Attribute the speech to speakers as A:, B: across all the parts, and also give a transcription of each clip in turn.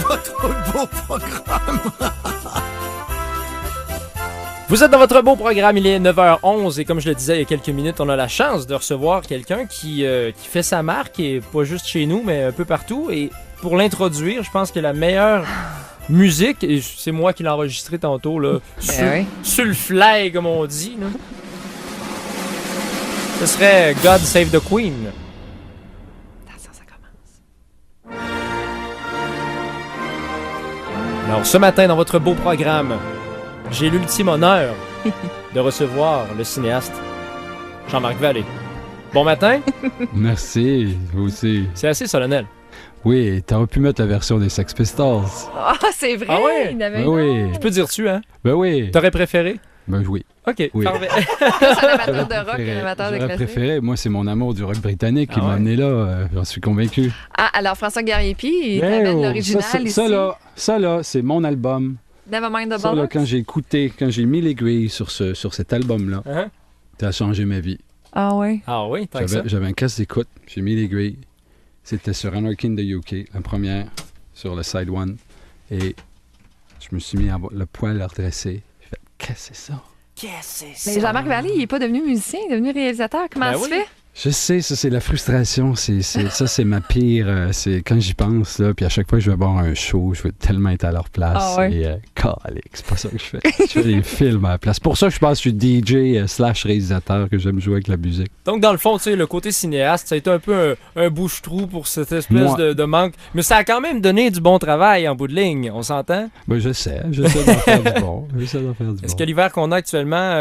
A: votre beau programme.
B: Vous êtes dans votre beau programme, il est 9h11 et comme je le disais il y a quelques minutes, on a la chance de recevoir quelqu'un qui fait sa marque et pas juste chez nous mais un peu partout. Et pour l'introduire, je pense que la meilleure musique, et c'est moi qui l'ai enregistré tantôt, là, sur le fly comme on dit, là, ce serait God Save the Queen.
C: Attention, ça commence.
B: Alors ce matin dans votre beau programme, j'ai l'ultime honneur de recevoir le cinéaste Jean-Marc Vallée. Bon matin.
D: Merci, vous aussi.
B: C'est assez solennel.
D: Oui, t'aurais pu mettre la version des Sex Pistols.
C: Ah, c'est vrai!
B: Ah ouais?
C: Il avait
D: Ben oui.
B: Je peux dire dessus, hein?
D: Ben oui.
B: T'aurais préféré?
D: Ben oui.
B: OK,
D: Oui.
B: parfait.
C: un amateur de rock, un amateur de
D: J'aurais
C: classique.
D: préféré. Moi, c'est mon amour du rock britannique qui
B: Ah
D: m'a
B: ouais?
D: amené là. J'en suis convaincu.
C: Ah, alors François Guerrier-Pi, il
D: Mais
C: t'amène
D: oh,
C: l'original ici.
D: ça là, c'est mon album.
C: Nevermind the
D: Ça là,
C: Bollocks.
D: quand j'ai mis les grilles sur cet album-là,
B: Hein?
D: ça a changé ma vie.
C: Ah ouais.
B: Ah oui, tant que ça.
D: J'avais un casque d'écoute, j'ai mis les grilles. C'était sur Anarchy in the UK, la première, sur le side one. Et je me suis mis à avoir le poil redressé. J'ai fait, qu'est-ce que c'est ça?
B: Qu'est-ce que
C: Mais Jean-Marc Vallée, il n'est pas devenu musicien, il est devenu réalisateur. Comment
B: Ben
C: ça se
B: oui.
C: fait?
D: Je sais, ça c'est la frustration, ça c'est ma pire, c'est quand j'y pense là, puis à chaque fois que je vais voir un show, je veux tellement être à leur place.
C: Ah ouais.
D: Et calique, c'est pas ça que je fais. Je fais des films à la place. Pour ça, je pense que je suis DJ slash réalisateur, que j'aime jouer avec la musique.
B: Donc, dans le fond, tu sais, le côté cinéaste, ça a été un peu un bouche-trou pour cette espèce
D: Moi.
B: de manque. Mais ça a quand même donné du bon travail en bout de ligne, on s'entend?
D: Ben j'essaie d'en faire du bon. J'essaie d'en faire du
B: Est-ce
D: bon.
B: que l'hiver qu'on a actuellement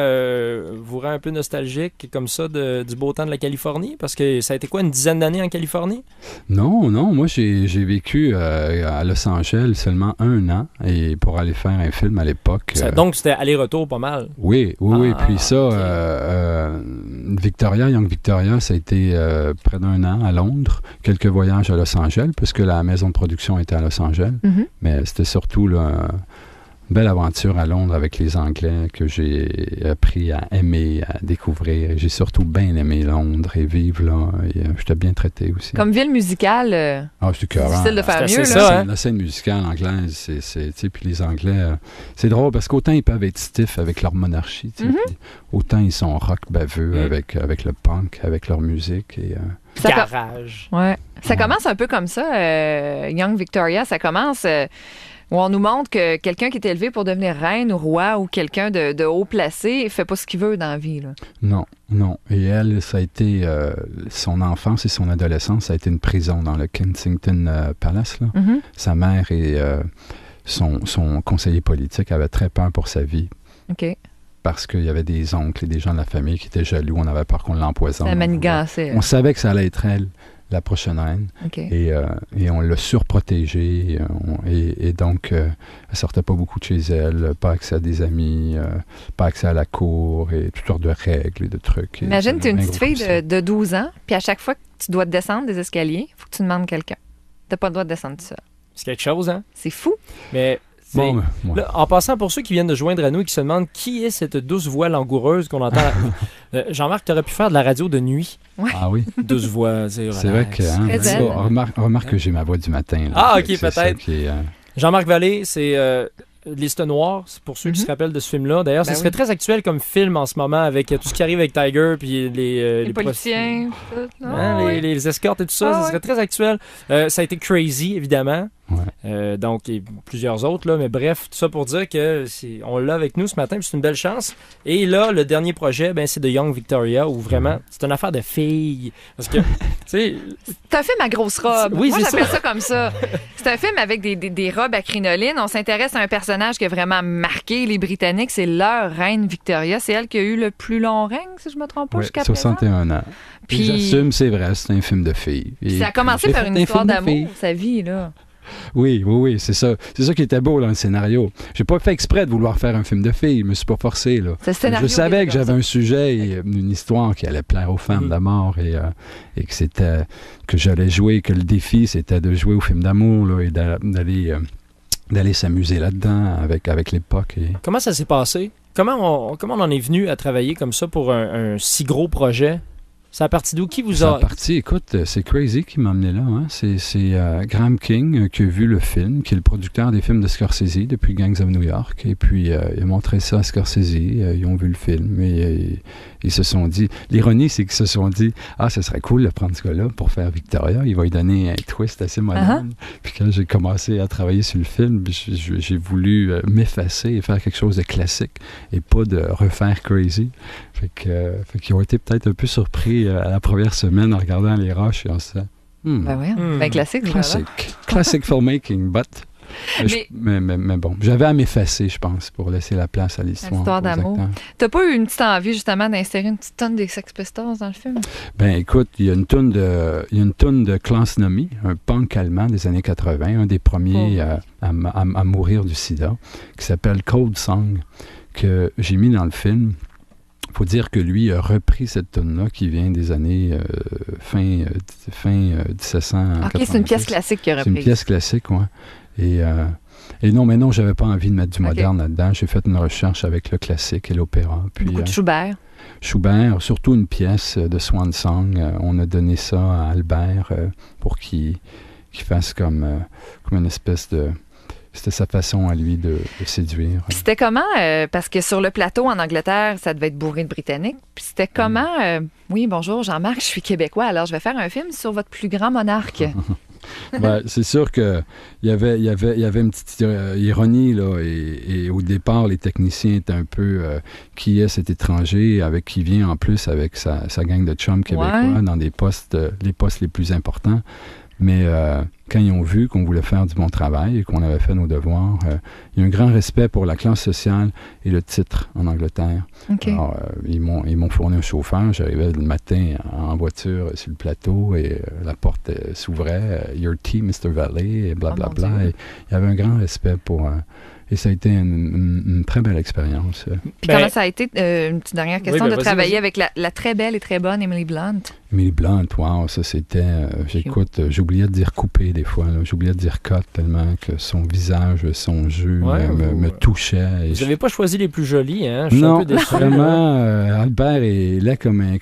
B: vous rend un peu nostalgique comme ça du beau temps de la Californie? Parce que ça a été quoi, une dizaine d'années en Californie?
D: Non, moi j'ai vécu à Los Angeles seulement 1 an et pour aller faire un film à l'époque.
B: Donc, c'était aller-retour pas mal.
D: Oui.
B: Ah,
D: Puis ça,
B: ok.
D: Young Victoria, ça a été près d'1 an à Londres, quelques voyages à Los Angeles, puisque la maison de production était à Los Angeles.
C: Mhm.
D: Mais c'était surtout là, une belle aventure à Londres avec les Anglais que j'ai appris à aimer, à découvrir. Et j'ai surtout bien aimé Londres et vivre là. Et j'étais bien traité aussi.
C: Comme ville musicale,
D: Ah, c'est
C: c'est
D: écœurant.
C: difficile de faire
B: C'est
C: mieux.
B: assez
C: Là.
B: ça, hein?
D: La scène musicale anglaise, tu sais, puis les Anglais, c'est drôle parce qu'autant ils peuvent être stiff avec leur monarchie, tu sais,
C: Mhm.
D: puis autant ils sont rock baveux
B: Mhm.
D: avec le punk, avec leur musique. Et,
C: Ça co-
B: Garage.
C: Ouais. Ça
D: Ouais.
C: commence un peu comme ça, Young Victoria. Ça commence où on nous montre que quelqu'un qui est élevé pour devenir reine ou roi ou quelqu'un de haut placé fait pas ce qu'il veut dans la vie. Là.
D: non. Et elle, ça a été son enfance et son adolescence, ça a été une prison dans le Kensington Palace. Là.
C: Mhm.
D: Sa mère et son conseiller politique avaient très peur pour sa vie.
C: OK.
D: Parce qu'il y avait des oncles et des gens de la famille qui étaient jaloux. On avait peur qu'on l'empoisonne.
C: Ça manigancé.
D: On savait que ça allait être elle, la prochaine reine.
C: OK.
D: Et on l'a surprotégée. Et donc, elle sortait pas beaucoup de chez elle, pas accès à des amis, pas accès à la cour, et toutes sortes de règles et de trucs. Et
C: Imagine, tu es une
D: un
C: petite
D: gros
C: fille
D: coup de
C: de 12 ans, puis à chaque fois que tu dois descendre des escaliers, il faut que tu demandes quelqu'un. Tu pas le droit de descendre tout seul.
B: C'est quelque chose, hein?
C: C'est fou.
B: Mais c'est-
D: Bon, ouais.
B: là, en passant, pour ceux qui viennent de joindre à nous et qui se demandent qui est cette douce voix langoureuse qu'on entend, Jean-Marc, tu aurais pu faire de la radio de nuit.
D: Ah oui,
B: Douce voix,
D: c'est vrai que... hein,
C: Très zen.
D: remarque que j'ai ma voix du matin. Là.
B: Ah, ok,
D: C'est ça
B: peut-être.
D: qui est,
B: Jean-Marc Vallée, c'est Liste Noire, c'est pour ceux qui se rappellent de ce film-là. D'ailleurs,
C: Ben
B: ça serait
C: oui.
B: très actuel comme film en ce moment avec tout ce qui arrive avec Tiger puis
C: Les politiciens, tout.
B: Hein,
C: Ah, ouais.
B: les escortes et tout ça,
C: Ah,
B: ça
C: ouais.
B: serait très actuel. Ça a été Crazy, évidemment.
D: Ouais.
B: Donc, et plusieurs autres, là. Mais bref, tout ça pour dire que on l'a avec nous ce matin, puis c'est une belle chance. Et là, le dernier projet, ben, c'est de Young Victoria, où vraiment, c'est une affaire de filles. Parce que, tu sais,
C: C'est un film à grosse robe.
B: Oui,
C: Moi,
B: c'est
C: j'appelle
B: ça.
C: ça comme ça. C'est un film avec des robes à crinoline. On s'intéresse à un personnage qui a vraiment marqué les Britanniques. C'est leur reine Victoria. C'est elle qui a eu le plus long règne, si je me trompe pas,
D: ouais,
C: jusqu'à présent.
D: 61 ans.
C: Puis-
D: J'assume, c'est vrai, c'est un film de filles.
C: Puis
D: Et
C: ça a commencé
D: j'ai
C: par
D: fait
C: une
D: un
C: histoire
D: film de
C: d'amour,
D: filles.
C: sa vie, là.
D: Oui, c'est ça. C'est ça qui était beau dans le scénario. J'ai pas fait exprès de vouloir faire un film de filles, je me suis pas forcé, là.
C: C'est le scénario
D: Je savais
C: qui était
D: que
C: comme
D: j'avais
C: ça.
D: un sujet et une histoire qui allait plaire aux femmes d'amour et que c'était que j'allais jouer, que le défi c'était de jouer au film d'amour là, et d'aller s'amuser là-dedans avec l'époque. Et...
B: comment ça s'est passé? Comment on en est venu à travailler comme ça pour un si gros projet? Ça a parti d'où? Qui vous
D: Ça
B: a...
D: a parti, écoute, c'est Crazy qui m'a amené là. Hein. C'est Graham King qui a vu le film, qui est le producteur des films de Scorsese depuis Gangs of New York. Et puis, il a montré ça à Scorsese. Ils ont vu le film et ils se sont dit... L'ironie, c'est qu'ils se sont dit, ce serait cool de prendre ce gars-là pour faire Victoria. Il va lui donner un twist assez moderne. Puis quand j'ai commencé à travailler sur le film, j'ai voulu m'effacer et faire quelque chose de classique et pas de refaire Crazy. Fait qu'ils ont été peut-être un peu surpris à la première semaine en regardant les rushs et en se disant
C: Ben oui, ben classique.
D: Classic filmmaking, but... Mais bon, j'avais à m'effacer, je pense, pour laisser la place à l'histoire
C: d'amour. T'as pas eu une petite envie, justement, d'insérer une petite tonne des Sex Pistols dans le film?
D: Ben écoute, il y a une tonne de Klaus Nomi, un punk allemand des années 80, un des premiers à mourir du sida, qui s'appelle Cold Song, que j'ai mis dans le film. Il faut dire que lui a repris cette tune-là qui vient des années fin 1780.
C: OK, c'est une pièce classique qu'il a reprise.
D: C'est une pièce classique, oui. Et non, j'avais pas envie de mettre du moderne là-dedans. J'ai fait une recherche avec le classique et l'opéra. Puis,
C: beaucoup de Schubert.
D: Schubert, surtout une pièce de Swan Song. On a donné ça à Albert pour qu'il fasse comme une espèce de... C'était sa façon à lui de séduire.
C: Puis c'était comment? Parce que sur le plateau en Angleterre, ça devait être bourré de Britanniques. Puis c'était comment? Oui, bonjour, Jean-Marc, je suis québécois, alors je vais faire un film sur votre plus grand monarque.
D: Ben, c'est sûr qu'il y avait une petite ironie, là, et au départ, les techniciens étaient un peu qui est cet étranger avec qui vient en plus avec sa gang de chums québécois dans les postes les plus importants. Mais quand ils ont vu qu'on voulait faire du bon travail et qu'on avait fait nos devoirs, il y a un grand respect pour la classe sociale et le titre en Angleterre.
C: Okay.
D: Alors, ils m'ont fourni un chauffeur. J'arrivais le matin en voiture sur le plateau et la porte s'ouvrait. « Your tea, Mr. Valley » et blablabla. Et il y avait un grand respect pour... et ça a été une très belle expérience.
C: Puis comment ça a été, une petite dernière question, de travailler avec la très belle et très bonne Emily Blunt?
D: Emily Blunt, wow, ça c'était... j'oubliais de dire couper des fois. J'oubliais de dire cut tellement que son visage, son jeu me touchait.
B: Vous n'avez pas choisi les plus jolis, hein? Je suis
D: non,
B: un peu déçu.
D: vraiment, Albert est laid comme un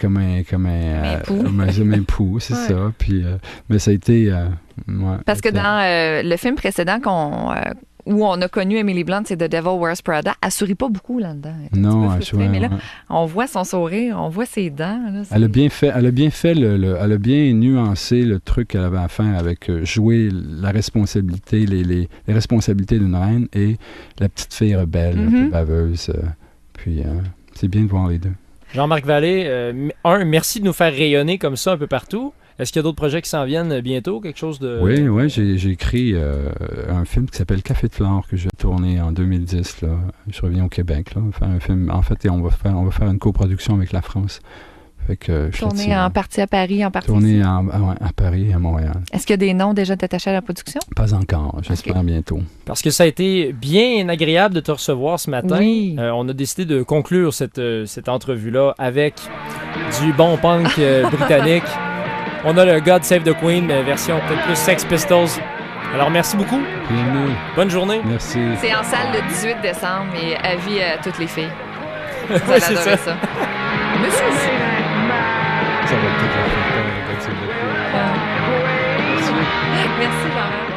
D: pou, c'est ça. Puis, mais ça a été...
C: Parce que dans le film précédent où on a connu Emily Blunt, c'est The Devil Wears Prada. Elle sourit pas beaucoup là-dedans.
D: Non,
C: mais là, on voit son sourire, on voit ses dents. Là,
D: elle a bien fait, elle a bien nuancé le truc qu'elle avait à faire avec jouer la responsabilité, les responsabilités d'une reine et la petite fille rebelle, un peu baveuse. Puis c'est bien de voir les deux.
B: Jean-Marc Vallée, merci de nous faire rayonner comme ça un peu partout. Est-ce qu'il y a d'autres projets qui s'en viennent bientôt? Quelque chose de...
D: Oui, j'ai écrit un film qui s'appelle Café de Flore que je vais tourner en 2010. Là. Je reviens au Québec. Là, faire un film. En fait, on va faire une coproduction avec la France. Fait que
C: tourner en partie à Paris, en partie
D: tourner à Paris et à Montréal.
C: Est-ce qu'il y a des noms déjà attachés à la production?
D: Pas encore. J'espère bientôt.
B: Parce que ça a été bien agréable de te recevoir ce matin.
C: Oui.
B: On a décidé de conclure cette entrevue-là avec du bon punk britannique. On a le God Save the Queen, version peut-être plus Sex Pistols. Alors, merci beaucoup.
D: Bienvenue.
B: Bonne journée.
D: Merci.
C: C'est en salle le 18 décembre et avis à toutes les filles. Vous allez
B: Oui, c'est
C: adorer
B: ça.
C: Monsieur.
D: Ça va être toute la fête.
C: Merci, Jean-Marc.